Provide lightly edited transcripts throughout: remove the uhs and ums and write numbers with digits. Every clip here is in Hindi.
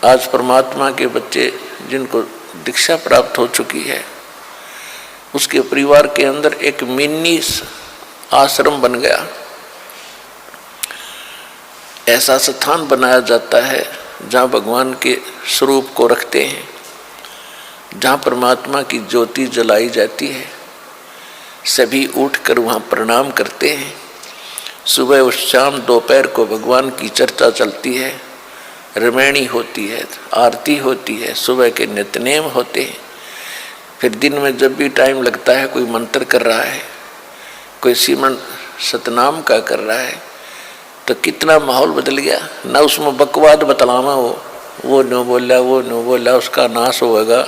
आज परमात्मा के बच्चे जिनको दीक्षा प्राप्त हो चुकी है, उसके परिवार के अंदर एक मिनी आश्रम बन गया। ऐसा स्थान बनाया जाता है जहाँ भगवान के स्वरूप को रखते हैं, जहाँ परमात्मा की ज्योति जलाई जाती है। सभी उठकर वहाँ प्रणाम करते हैं। सुबह और शाम दोपहर को भगवान की चर्चा चलती है, रामायणी होती है, आरती होती है, सुबह के नित्यनेम होते हैं। फिर दिन में जब भी टाइम लगता है, कोई मंत्र कर रहा है, कोई सिमरन सतनाम का कर रहा है, तो कितना माहौल बदल गया ना। उसमें बकवाद बतलावा वो न बोला, वो न बोला, उसका नाश होगा,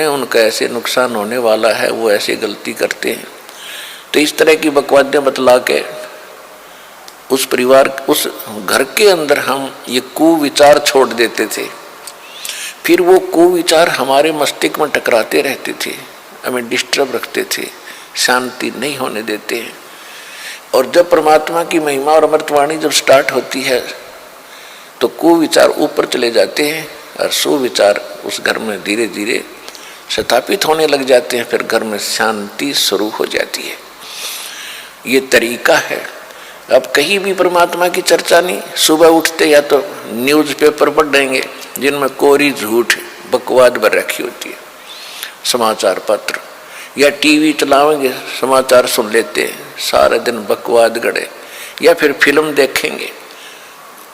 उनका ऐसे नुकसान होने वाला है, वो ऐसे गलती करते हैं। तो इस तरह की बकवादें बतला के उस परिवार, उस घर के अंदर हम ये कुविचार छोड़ देते थे। फिर वो कुविचार हमारे मस्तिष्क में टकराते रहते थे, हमें डिस्टर्ब रखते थे, शांति नहीं होने देते हैं। और जब परमात्मा की महिमा और अमृतवाणी जब स्टार्ट होती है तो कुविचार ऊपर चले जाते हैं और सुविचार उस घर में धीरे धीरे स्थापित होने लग जाते हैं। फिर घर में शांति शुरू हो जाती है। ये तरीका है। अब कहीं भी परमात्मा की चर्चा नहीं। सुबह उठते या तो न्यूज़पेपर पढ़ देंगे जिनमें कोरी झूठ बकवाद भर रखी होती है, समाचार पत्र, या टीवी चलाएंगे, समाचार सुन लेते हैं, सारे दिन बकवाद गड़े, या फिर फिल्म देखेंगे।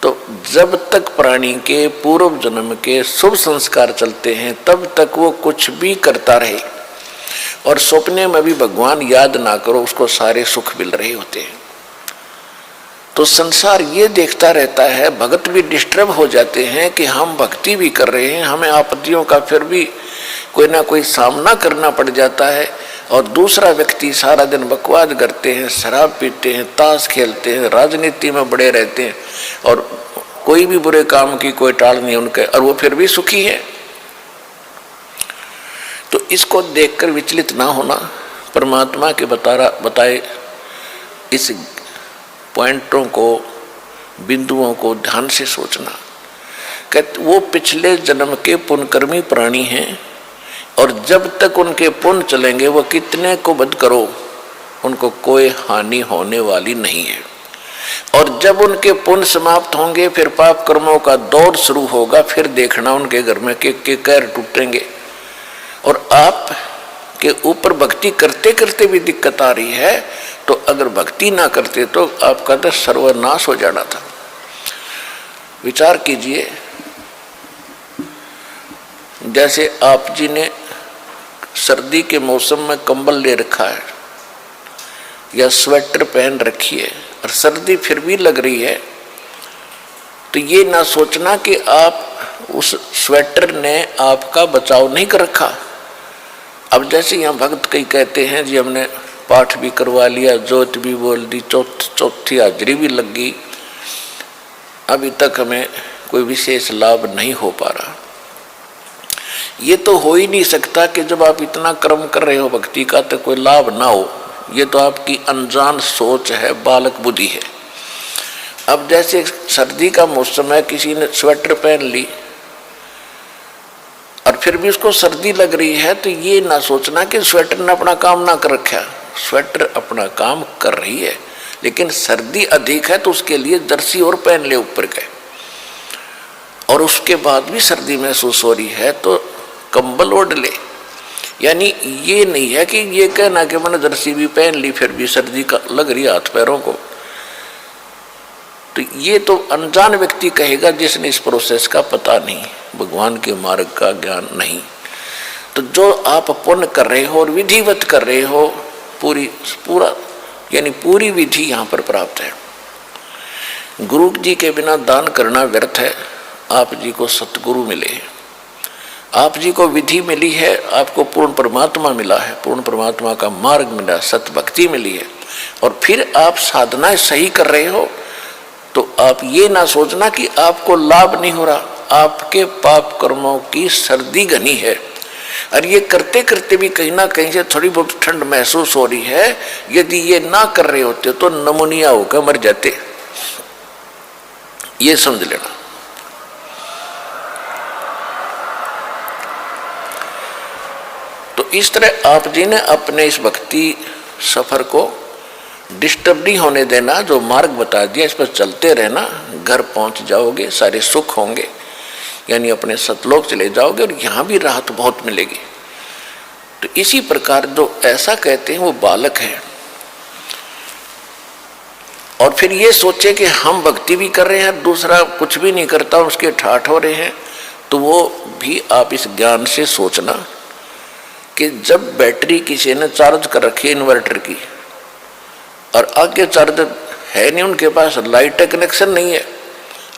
तो जब तक प्राणी के पूर्व जन्म के शुभ संस्कार चलते हैं तब तक वो कुछ भी करता रहे, और सपने में भी भगवान याद ना करो, उसको सारे सुख मिल रहे होते हैं। तो संसार ये देखता रहता है, भगत भी डिस्टर्ब हो जाते हैं कि हम भक्ति भी कर रहे हैं, हमें आपत्तियों का फिर भी कोई ना कोई सामना करना पड़ जाता है, और दूसरा व्यक्ति सारा दिन बकवाद करते हैं, शराब पीते हैं, ताश खेलते हैं, राजनीति में बड़े रहते हैं, और कोई भी बुरे काम की कोई टाल नहीं उनके, और वो फिर भी सुखी है। तो इसको देखकर विचलित ना होना, परमात्मा के बताए इस पॉइंटों को, बिंदुओं को ध्यान से सोचना। कहते वो पिछले जन्म के पुण्यकर्मी प्राणी हैं, और जब तक उनके पुण्य चलेंगे वो कितने को बद करो, उनको कोई हानि होने वाली नहीं है। और जब उनके पुण्य समाप्त होंगे फिर पाप कर्मों का दौर शुरू होगा। फिर देखना उनके घर में के कहर टूटेंगे। और आप के ऊपर भक्ति करते करते भी दिक्कत आ रही है, तो अगर भक्ति ना करते तो आपका तो सर्वनाश हो जाना था। विचार कीजिए, जैसे आप जी ने सर्दी के मौसम में कंबल ले रखा है या स्वेटर पहन रखी है और सर्दी फिर भी लग रही है, तो ये ना सोचना कि आप उस स्वेटर ने आपका बचाव नहीं कर रखा। अब जैसे यहाँ भक्त कई कहते हैं जी हमने पाठ भी करवा लिया, जोत भी बोल दी, चौथी हाजरी भी लग गई, अभी तक हमें कोई विशेष लाभ नहीं हो पा रहा। ये तो हो ही नहीं सकता कि जब आप इतना कर्म कर रहे हो भक्ति का तो कोई लाभ ना हो। ये तो आपकी अनजान सोच है, बालक बुद्धि है। अब जैसे सर्दी का मौसम है, किसी ने स्वेटर पहन ली और फिर भी उसको सर्दी लग रही है, तो ये ना सोचना कि स्वेटर ने अपना काम ना कर रखा। स्वेटर अपना काम कर रही है, लेकिन सर्दी अधिक है तो उसके लिए जर्सी और पहन ले ऊपर के, और उसके बाद भी सर्दी महसूस हो रही है तो कंबल ओढ़ ले। यानी ये नहीं है कि ये कहना कि मैंने जर्सी भी पहन ली फिर भी सर्दी का लग रही हाथ पैरों को। तो ये तो अनजान व्यक्ति कहेगा जिसने इस प्रोसेस का पता नहीं, भगवान के मार्ग का ज्ञान नहीं। तो जो आप पुण्य कर रहे हो और विधिवत कर रहे हो, पूरी विधि यहाँ पर प्राप्त है। गुरु जी के बिना दान करना व्यर्थ है। आप जी को सतगुरु मिले, आप जी को विधि मिली है, आपको पूर्ण परमात्मा मिला है, पूर्ण परमात्मा का मार्ग मिला, सत भक्ति मिली है, और फिर आप साधनाएं सही कर रहे हो, तो आप ये ना सोचना कि आपको लाभ नहीं हो रहा। आपके पाप कर्मों की सर्दी घनी है, और ये करते करते भी कहीं ना कहीं से थोड़ी बहुत ठंड महसूस हो रही है। यदि ये ना कर रहे होते तो नमूनिया होकर मर जाते। ये समझ लेना। इस तरह आप जी ने अपने इस भक्ति सफर को डिस्टर्ब नहीं होने देना, जो मार्ग बता दिया इस पर चलते रहना, घर पहुंच जाओगे, सारे सुख होंगे, यानी अपने सतलोक चले जाओगे और यहाँ भी राहत बहुत मिलेगी। तो इसी प्रकार जो ऐसा कहते हैं वो बालक है, और फिर ये सोचे कि हम भक्ति भी कर रहे हैं, दूसरा कुछ भी नहीं करता, उसके ठाठ हो रहे हैं, तो वो भी आप इस ज्ञान से सोचना कि जब बैटरी किसी ने चार्ज कर रखी है इन्वर्टर की और आगे चार्जर है नहीं, उनके पास लाइट कनेक्शन नहीं है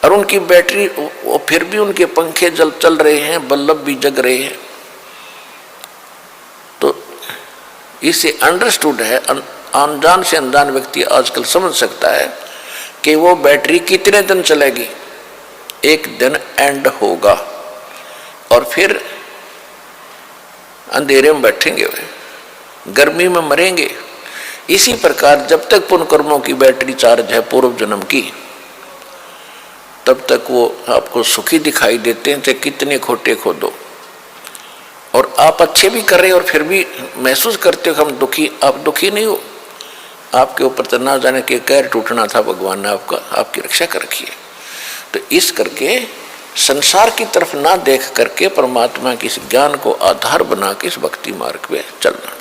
और उनकी बैटरी, वो फिर भी उनके पंखे चल रहे हैं, बल्ब भी जग रहे हैं, तो इसे अंडरस्टूड है, अनजान से अनजान व्यक्ति आजकल समझ सकता है कि वो बैटरी कितने दिन चलेगी, एक दिन एंड होगा और फिर अंधेरे में बैठेंगे, वे गर्मी में मरेंगे। इसी प्रकार जब तक पुण्य कर्मों की बैटरी चार्ज है पूर्व जन्म की, तब तक वो आपको सुखी दिखाई देते हैं, चाहे कितने खोटे खोदो, और आप अच्छे भी कर रहे हो और फिर भी महसूस करते हो हम दुखी। आप दुखी नहीं हो, आपके ऊपर तो ना जाने के कहर टूटना था, भगवान ने आपकी रक्षा कर रखी है। तो इस करके संसार की तरफ ना देख करके परमात्मा के इस ज्ञान को आधार बना के इस भक्ति मार्ग पे चलना।